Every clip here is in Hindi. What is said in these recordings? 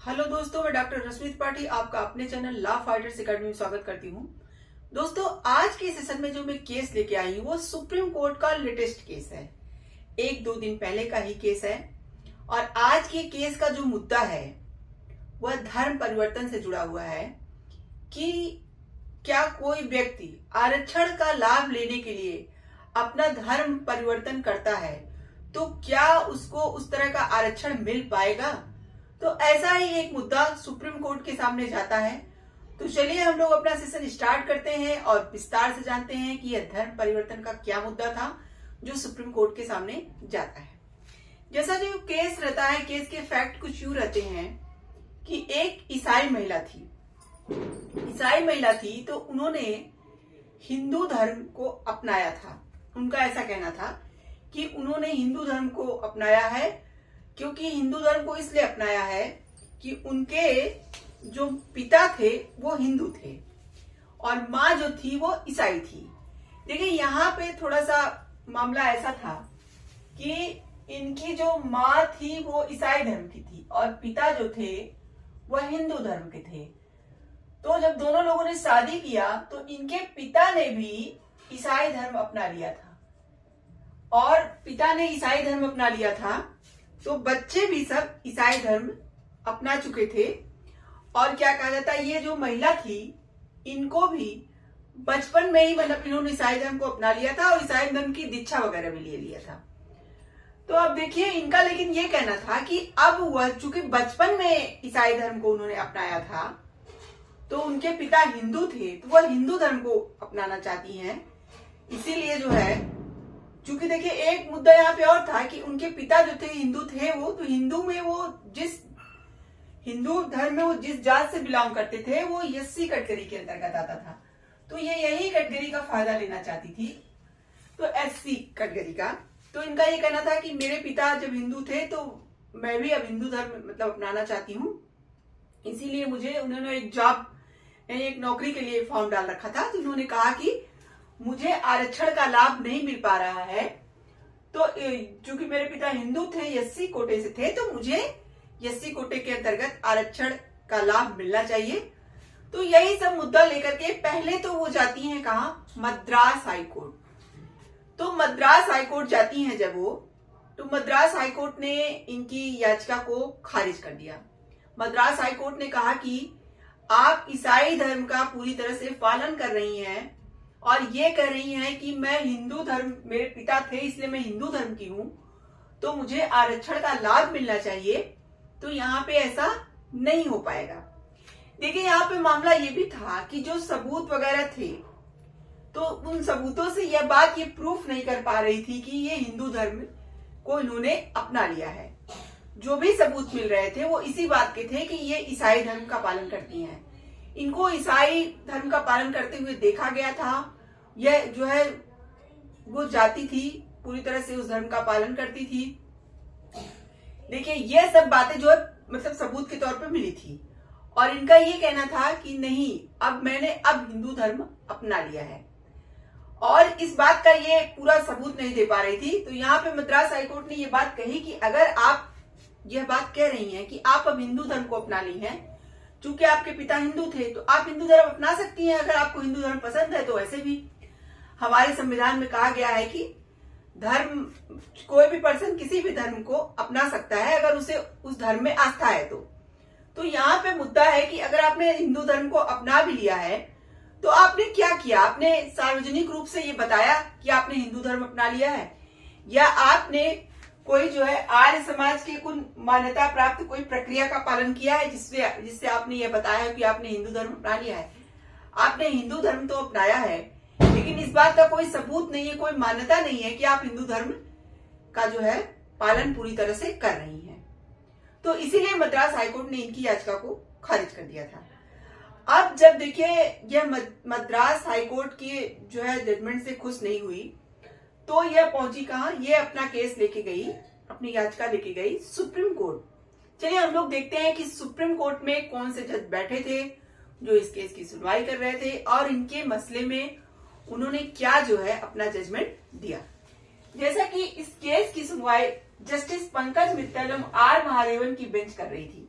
हेलो दोस्तों, मैं डॉक्टर रश्मि त्रिपाठी आपका अपने चैनल लॉ फाइटर्स एकेडमी में स्वागत करती हूँ। दोस्तों, आज के सेशन में जो मैं केस लेके आई हूँ वो सुप्रीम कोर्ट का लेटेस्ट केस है। 1-2 दिन पहले का ही केस है और आज के केस का जो मुद्दा है वह धर्म परिवर्तन से जुड़ा हुआ है कि क्या कोई व्यक्ति आरक्षण का लाभ लेने के लिए अपना धर्म परिवर्तन करता है तो क्या उसको उस तरह का आरक्षण मिल पाएगा। तो ऐसा ही एक मुद्दा सुप्रीम कोर्ट के सामने जाता है। तो चलिए हम लोग अपना सेशन स्टार्ट करते हैं और विस्तार से जानते हैं कि यह धर्म परिवर्तन का क्या मुद्दा था जो सुप्रीम कोर्ट के सामने जाता है। जैसा जो केस रहता है, केस के फैक्ट कुछ यूं रहते हैं कि एक ईसाई महिला थी तो उन्होंने हिंदू धर्म को अपनाया था। उनका ऐसा कहना था कि उन्होंने हिंदू धर्म को अपनाया है क्योंकि हिंदू धर्म को इसलिए अपनाया है कि उनके जो पिता थे वो हिंदू थे और माँ जो थी वो ईसाई थी। देखिए, यहाँ पे थोड़ा सा मामला ऐसा था कि इनकी जो माँ थी वो ईसाई धर्म की थी और पिता जो थे वह हिंदू धर्म के थे। तो जब दोनों लोगों ने शादी किया तो इनके पिता ने भी ईसाई धर्म अपना लिया था और पिता ने ईसाई धर्म अपना लिया था तो बच्चे भी सब ईसाई धर्म अपना चुके थे। और क्या कहा जाता है, ये जो महिला थी इनको भी बचपन में ही मतलब इन्होंने ईसाई धर्म को अपना लिया था और ईसाई धर्म की दीक्षा वगैरह भी ले लिया था। तो अब देखिए, इनका लेकिन ये कहना था कि अब वह चूंकि बचपन में ईसाई धर्म को उन्होंने अपनाया था तो उनके पिता हिंदू थे तो वह हिंदू धर्म को अपनाना चाहती हैं। इसीलिए जो है, चूंकि देखिए एक मुद्दा यहाँ पे और था कि उनके पिता जो थे हिंदू थे, वो तो हिंदू धर्म में वो जिस जात से बिलोंग करते थे वो एससी कैटेगरी के अंतर्गत आता था। तो ये यही कैटेगरी का फायदा लेना चाहती थी, तो एससी कैटेगरी का। तो इनका ये कहना था कि मेरे पिता जब हिंदू थे तो मैं भी अब हिंदू धर्म मतलब अपनाना चाहती हूँ। इसीलिए उन्होंने एक जॉब यानी एक नौकरी के लिए फॉर्म डाल रखा था। तो उन्होंने कहा कि मुझे आरक्षण का लाभ नहीं मिल पा रहा है, तो चूंकि मेरे पिता हिंदू थे, एससी कोटे से थे, तो मुझे एससी कोटे के अंतर्गत आरक्षण का लाभ मिलना चाहिए। तो यही सब मुद्दा लेकर के पहले तो वो जाती हैं कहा, मद्रास हाईकोर्ट। तो मद्रास हाईकोर्ट जाती हैं जब वो, तो मद्रास हाईकोर्ट ने इनकी याचिका को खारिज कर दिया। मद्रास हाईकोर्ट ने कहा कि आप ईसाई धर्म का पूरी तरह से पालन कर रही हैं और ये कह रही हैं कि मैं हिंदू धर्म, मेरे पिता थे इसलिए मैं हिंदू धर्म की हूं तो मुझे आरक्षण का लाभ मिलना चाहिए। तो यहाँ पे ऐसा नहीं हो पाएगा। देखिए, यहाँ पे मामला ये भी था कि जो सबूत वगैरह थे तो उन सबूतों से यह बात ये प्रूफ नहीं कर पा रही थी कि ये हिंदू धर्म को इन्होंने अपना लिया है। जो भी सबूत मिल रहे थे वो इसी बात के थे कि ये ईसाई धर्म का पालन करती हैं। इनको ईसाई धर्म का पालन करते हुए देखा गया था। यह जो है वो जाति थी, पूरी तरह से उस धर्म का पालन करती थी। देखिए, ये सब बातें जो है मतलब सबूत के तौर पे मिली थी और इनका ये कहना था कि नहीं, अब मैंने हिंदू धर्म अपना लिया है और इस बात का ये पूरा सबूत नहीं दे पा रही थी। तो यहाँ पे मद्रास हाईकोर्ट ने ये बात कही कि अगर आप यह बात कह रही हैं कि आप अब हिंदू धर्म को अपना ली हैं, चूंकि आपके पिता हिंदू थे तो आप हिंदू धर्म अपना सकती हैं अगर आपको हिंदू धर्म पसंद है। तो ऐसे भी हमारे संविधान में कहा गया है कि धर्म, कोई भी पर्सन किसी भी धर्म को अपना सकता है अगर उसे उस धर्म में आस्था है। तो यहाँ पे मुद्दा है कि अगर आपने हिंदू धर्म को अपना भी लिया है तो आपने क्या किया, आपने सार्वजनिक रूप से ये बताया कि आपने हिंदू धर्म अपना लिया है, या आपने कोई जो है आर्य समाज के कोई मान्यता प्राप्त कोई प्रक्रिया का पालन किया है जिससे आपने ये बताया कि आपने हिंदू धर्म अपना लिया है। आपने हिंदू धर्म तो अपनाया है लेकिन इस बात का कोई सबूत नहीं है, कोई मान्यता नहीं है कि आप हिंदू धर्म का जो है पालन पूरी तरह से कर रही हैं। तो इसीलिए मद्रास हाईकोर्ट ने इनकी याचिका को खारिज कर दिया था। अब जब देखिए यह मद्रास हाईकोर्ट की जो है जजमेंट से खुश नहीं हुई तो यह पहुंची कहां, ये अपना केस लेके गई, अपनी याचिका लेके गई सुप्रीम कोर्ट। चलिए हम लोग देखते हैं कि सुप्रीम कोर्ट में कौन से जज बैठे थे जो इस केस की सुनवाई कर रहे थे और इनके मसले में उन्होंने क्या जो है अपना जजमेंट दिया। जैसा कि इस केस की सुनवाई जस्टिस पंकज मित्तल एवं आर महादेवन की बेंच कर रही थी।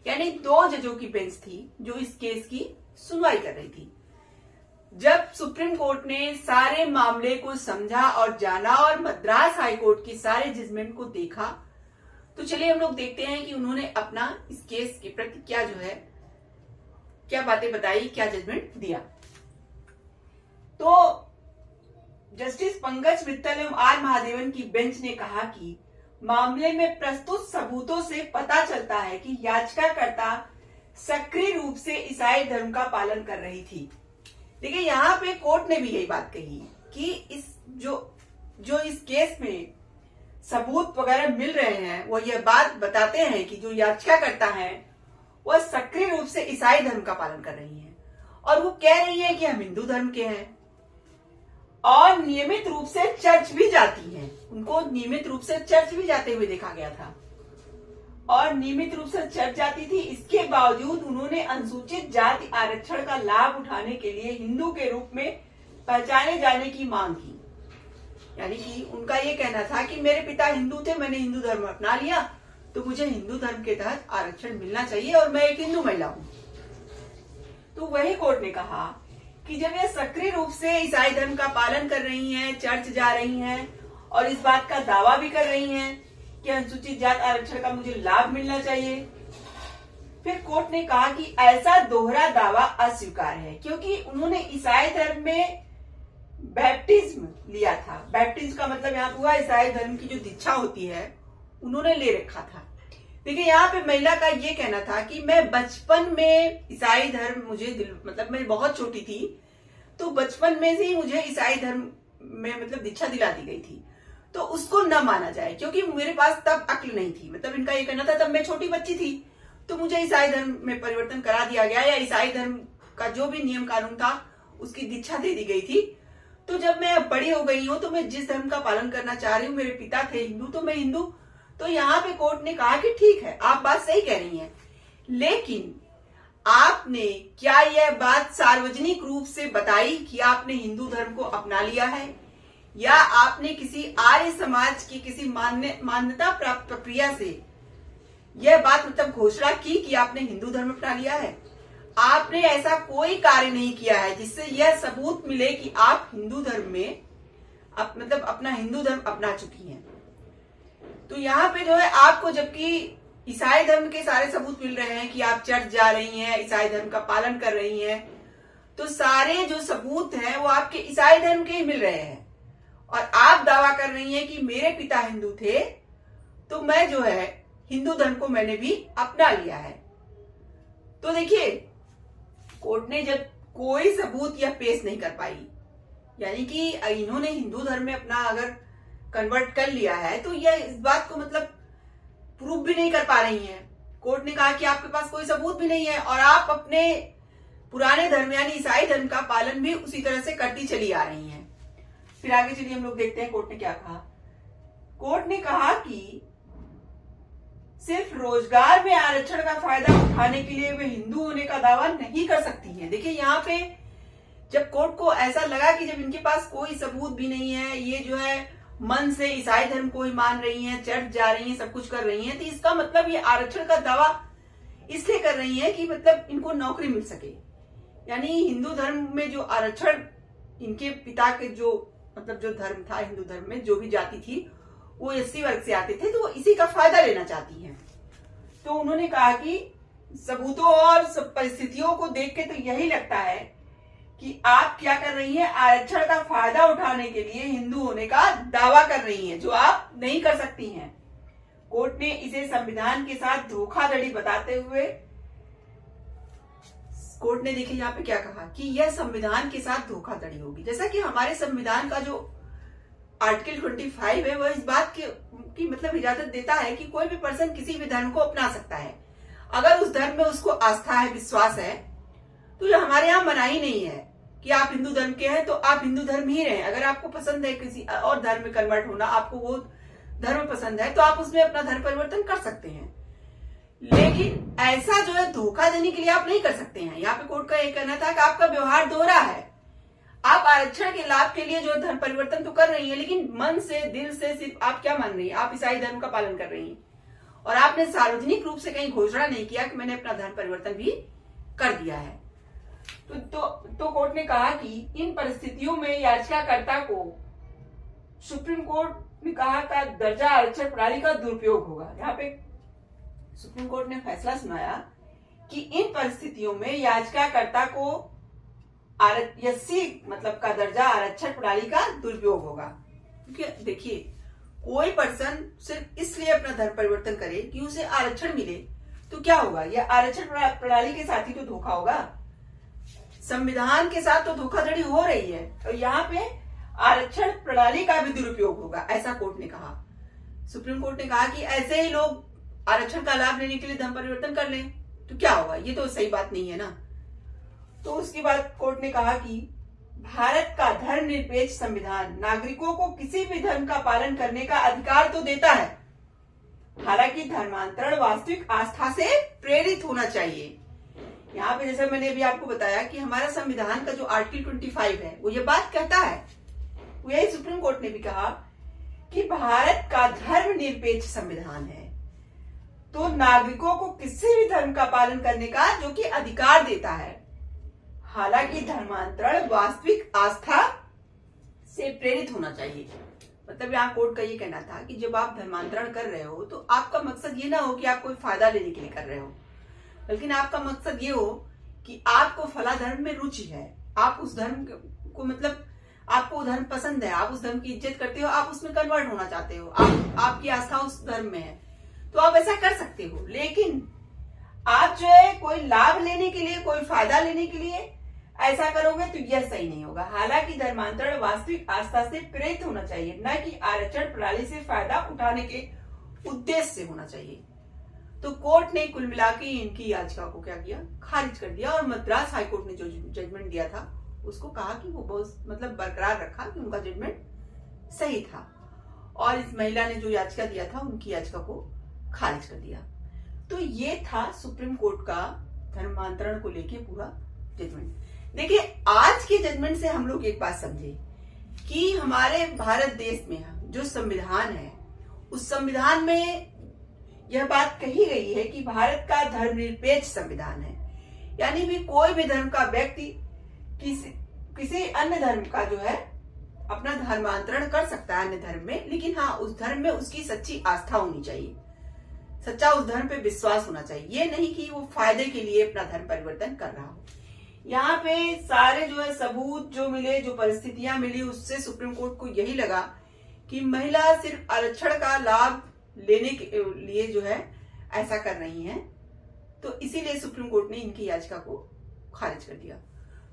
यानी 2 जजों की बेंच थी जो इस केस की सुनवाई कर रही थी। जब सुप्रीम कोर्ट ने सारे मामले को समझा और जाना और मद्रास हाई कोर्ट की सारे जजमेंट को देखा, तो चलिए हम लोग देखते हैं कि उन्होंने अपना इस केस के प्रति क्या जो है क्या बातें बताई, क्या जजमेंट दिया। तो जस्टिस पंकज मित्तल एवं आर महादेवन की बेंच ने कहा कि मामले में प्रस्तुत सबूतों से पता चलता है कि याचिकाकर्ता सक्रिय रूप से ईसाई धर्म का पालन कर रही थी। देखिए यहाँ पे कोर्ट ने भी यही बात कही कि इस जो इस केस में सबूत वगैरह मिल रहे हैं वो ये बात बताते हैं कि जो याचिकाकर्ता है वह सक्रिय रूप से ईसाई धर्म का पालन कर रही है और वो कह रही है कि हम हिंदू धर्म के हैं और नियमित रूप से चर्च भी जाती हैं। उनको नियमित रूप से चर्च भी जाते हुए देखा गया था और नियमित रूप से चर्च जाती थी। इसके बावजूद उन्होंने अनुसूचित जाति आरक्षण का लाभ उठाने के लिए हिंदू के रूप में पहचाने जाने की मांग की। यानी कि उनका ये कहना था कि मेरे पिता हिंदू थे, मैंने हिंदू धर्म अपना लिया, तो मुझे हिंदू धर्म के तहत आरक्षण मिलना चाहिए और मैं एक हिंदू महिला हूं। तो वही कोर्ट ने कहा कि जब ये सक्रिय रूप से ईसाई धर्म का पालन कर रही हैं, चर्च जा रही हैं और इस बात का दावा भी कर रही हैं कि अनुसूचित जाति आरक्षण का मुझे लाभ मिलना चाहिए, फिर कोर्ट ने कहा कि ऐसा दोहरा दावा अस्वीकार है क्योंकि उन्होंने ईसाई धर्म में बैप्टिज्म लिया था। बैप्टिज्म का मतलब यहाँ हुआ ईसाई धर्म की जो दीक्षा होती है उन्होंने ले रखा था। देखिए यहाँ पे महिला का ये कहना था कि मैं बचपन में ईसाई धर्म मतलब मैं बहुत छोटी थी तो बचपन में से ही मुझे ईसाई धर्म में मतलब दीक्षा दिला दी गई थी, तो उसको न माना जाए क्योंकि मेरे पास तब अक्ल नहीं थी। मतलब इनका ये कहना था तब मैं छोटी बच्ची थी तो मुझे ईसाई धर्म में परिवर्तन करा दिया गया या ईसाई धर्म का जो भी नियम कानून था उसकी दीक्षा दे दी गई थी। तो जब मैं अब बड़ी हो गई हूं तो मैं जिस धर्म का पालन करना चाह रही हूँ, मेरे पिता थे हिंदू तो मैं हिंदू। तो यहाँ पे कोर्ट ने कहा कि ठीक है, आप बात सही कह रही हैं, लेकिन आपने क्या यह बात सार्वजनिक रूप से बताई कि आपने हिंदू धर्म को अपना लिया है या आपने किसी आर्य समाज की किसी मान्यता प्राप्त प्रक्रिया से यह बात मतलब घोषणा की कि आपने हिंदू धर्म अपना लिया है? आपने ऐसा कोई कार्य नहीं किया है जिससे यह सबूत मिले कि आप हिंदू धर्म में मतलब अपना हिंदू धर्म अपना चुकी हैं। तो यहाँ पे जो है आपको जबकि ईसाई धर्म के सारे सबूत मिल रहे हैं कि आप चर्च जा रही हैं, ईसाई धर्म का पालन कर रही हैं, तो सारे जो सबूत हैं वो आपके ईसाई धर्म के ही मिल रहे हैं और आप दावा कर रही हैं कि मेरे पिता हिंदू थे तो मैं जो है हिंदू धर्म को मैंने भी अपना लिया है। तो देखिए कोर्ट ने जब कोई सबूत यह पेश नहीं कर पाई, यानी कि इन्होंने हिंदू धर्म में अपना अगर कन्वर्ट कर लिया है तो यह इस बात को मतलब प्रूव भी नहीं कर पा रही हैं। कोर्ट ने कहा कि आपके पास कोई सबूत भी नहीं है और आप अपने पुराने धर्म यानी ईसाई धर्म का पालन भी उसी तरह से करती चली आ रही हैं। फिर आगे चलिए हम लोग देखते हैं कोर्ट ने क्या कहा। कोर्ट ने कहा कि सिर्फ रोजगार में आरक्षण का फायदा उठाने के लिए वे हिंदू होने का दावा नहीं कर सकती हैं। देखिए यहाँ पे जब कोर्ट को ऐसा लगा कि जब इनके पास कोई सबूत भी नहीं है, ये जो है मन से ईसाई धर्म को ही मान रही हैं, चर्च जा रही हैं, सब कुछ कर रही हैं, तो इसका मतलब ये आरक्षण का दावा इसलिए कर रही हैं कि मतलब इनको नौकरी मिल सके। यानी हिंदू धर्म में जो आरक्षण इनके पिता के जो मतलब जो धर्म था, हिंदू धर्म में जो भी जाति थी वो एससी वर्ग से आते थे, तो वो इसी का फायदा लेना चाहती हैं। तो उन्होंने कहा कि सबूतों और सब परिस्थितियों को देख के तो यही लगता है कि आप क्या कर रही हैं, आरक्षण का फायदा उठाने के लिए हिंदू होने का दावा कर रही हैं, जो आप नहीं कर सकती हैं। कोर्ट ने इसे संविधान के साथ धोखाधड़ी बताते हुए कोर्ट ने देखिए यहाँ पे क्या कहा कि यह संविधान के साथ धोखाधड़ी होगी। जैसा कि हमारे संविधान का जो आर्टिकल 25 है वह इस बात की मतलब इजाजत देता है कि कोई भी पर्सन किसी भी धर्म को अपना सकता है अगर उस धर्म में उसको आस्था है, विश्वास है। तो ये हमारे यहाँ मनाही नहीं है कि आप हिंदू धर्म के हैं तो आप हिंदू धर्म ही रहें। अगर आपको पसंद है किसी और धर्म में कन्वर्ट होना, आपको वो धर्म पसंद है तो आप उसमें अपना धर्म परिवर्तन कर सकते हैं, लेकिन ऐसा जो है धोखा देने के लिए आप नहीं कर सकते हैं। यहाँ पे कोर्ट का ये कहना था कि आपका व्यवहार दोहरा है। आप आरक्षण के लाभ के लिए जो धर्म परिवर्तन तो कर रही है, लेकिन मन से, दिल से सिर्फ आप क्या मान रही है, आप ईसाई धर्म का पालन कर रही हैं और आपने सार्वजनिक रूप से कहीं घोषणा नहीं किया कि मैंने अपना धर्म परिवर्तन भी कर दिया है। तो कोर्ट ने कहा कि इन परिस्थितियों में याचिकाकर्ता को सुप्रीम कोर्ट ने कहा का दर्जा आरक्षण प्रणाली का दुरुपयोग होगा। यहाँ पे सुप्रीम कोर्ट ने फैसला सुनाया कि इन परिस्थितियों में याचिकाकर्ता को एससी मतलब का दर्जा आरक्षण प्रणाली का दुरुपयोग होगा। क्योंकि देखिए, कोई पर्सन सिर्फ इसलिए अपना धर्म परिवर्तन करे कि उसे आरक्षण मिले, तो क्या होगा? यह आरक्षण प्रणाली के साथ ही तो धोखा होगा, संविधान के साथ तो धोखाधड़ी हो रही है। और यहाँ पे आरक्षण प्रणाली का भी दुरुपयोग होगा, ऐसा कोर्ट ने कहा। सुप्रीम कोर्ट ने कहा कि ऐसे ही लोग आरक्षण का लाभ लेने के लिए धर्म परिवर्तन कर लें तो क्या होगा? ये तो सही बात नहीं है ना। तो उसके बाद कोर्ट ने कहा कि भारत का धर्मनिरपेक्ष संविधान नागरिकों को किसी भी धर्म का पालन करने का अधिकार तो देता है, हालांकि धर्मांतरण वास्तविक आस्था से प्रेरित होना चाहिए। यहाँ पे जैसे मैंने अभी आपको बताया कि हमारा संविधान का जो आर्टिकल 25 है वो ये बात कहता है, यही सुप्रीम कोर्ट ने भी कहा कि भारत का धर्मनिरपेक्ष संविधान है तो नागरिकों को किसी भी धर्म का पालन करने का जो कि अधिकार देता है, हालांकि धर्मांतरण वास्तविक आस्था से प्रेरित होना चाहिए। मतलब यहाँ कोर्ट का ये कहना था कि जब आप धर्मांतरण कर रहे हो तो आपका मकसद ये ना हो कि आप कोई फायदा लेने के लिए कर रहे हो, लेकिन आपका मकसद ये हो कि आपको फला धर्म में रुचि है, आप उस धर्म को मतलब आपको वो धर्म पसंद है, आप उस धर्म की इज्जत करते हो, आप उसमें कन्वर्ट होना चाहते हो, आपकी आस्था उस धर्म में है, तो आप ऐसा कर सकते हो। लेकिन आप जो है कोई लाभ लेने के लिए, कोई फायदा लेने के लिए ऐसा करोगे तो यह सही नहीं होगा। हालांकि धर्मांतरण वास्तविक आस्था से प्रेरित होना चाहिए, न कि आरक्षण प्रणाली से फायदा उठाने के उद्देश्य से होना चाहिए। तो कोर्ट ने कुल मिला के इनकी याचिका को क्या किया? खारिज कर दिया। और मद्रास हाईकोर्ट ने जो जजमेंट दिया था उसको कहा कि वो बहुत मतलब बरकरार रखा कि उनका जजमेंट सही था, और इस महिला ने जो याचिका दिया था उनकी याचिका को खारिज कर दिया। तो ये था सुप्रीम कोर्ट का धर्मांतरण को लेके पूरा जजमेंट। देखिए, आज के जजमेंट से हम लोग एक बात समझे कि हमारे भारत देश में जो संविधान है उस संविधान में यह बात कही गई है कि भारत का धर्मनिरपेक्ष संविधान है, यानी भी कोई भी धर्म का व्यक्ति किसी अन्य धर्म का जो है अपना धर्मांतरण कर सकता है अन्य धर्म में, लेकिन हाँ उस धर्म में उसकी सच्ची आस्था होनी चाहिए, सच्चा उस धर्म पे विश्वास होना चाहिए, ये नहीं कि वो फायदे के लिए अपना धर्म परिवर्तन कर रहा हो। यहाँ पे सारे जो है सबूत जो मिले, जो परिस्थितियां मिली, उससे सुप्रीम कोर्ट को यही लगा कि महिला सिर्फ आरक्षण का लाभ लेने के लिए जो है ऐसा कर रही हैं, तो इसीलिए सुप्रीम कोर्ट ने इनकी याचिका को खारिज कर दिया।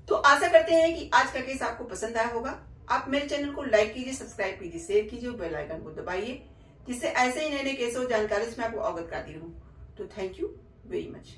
तो आशा करते हैं कि आज का केस आपको पसंद आया होगा। आप मेरे चैनल को लाइक कीजिए, सब्सक्राइब कीजिए, शेयर कीजिए, बेल आइकन को दबाइए, जिससे ऐसे ही नए नए केस और जानकारी मैं आपको अवगत कराती रहूं। तो थैंक यू वेरी मच।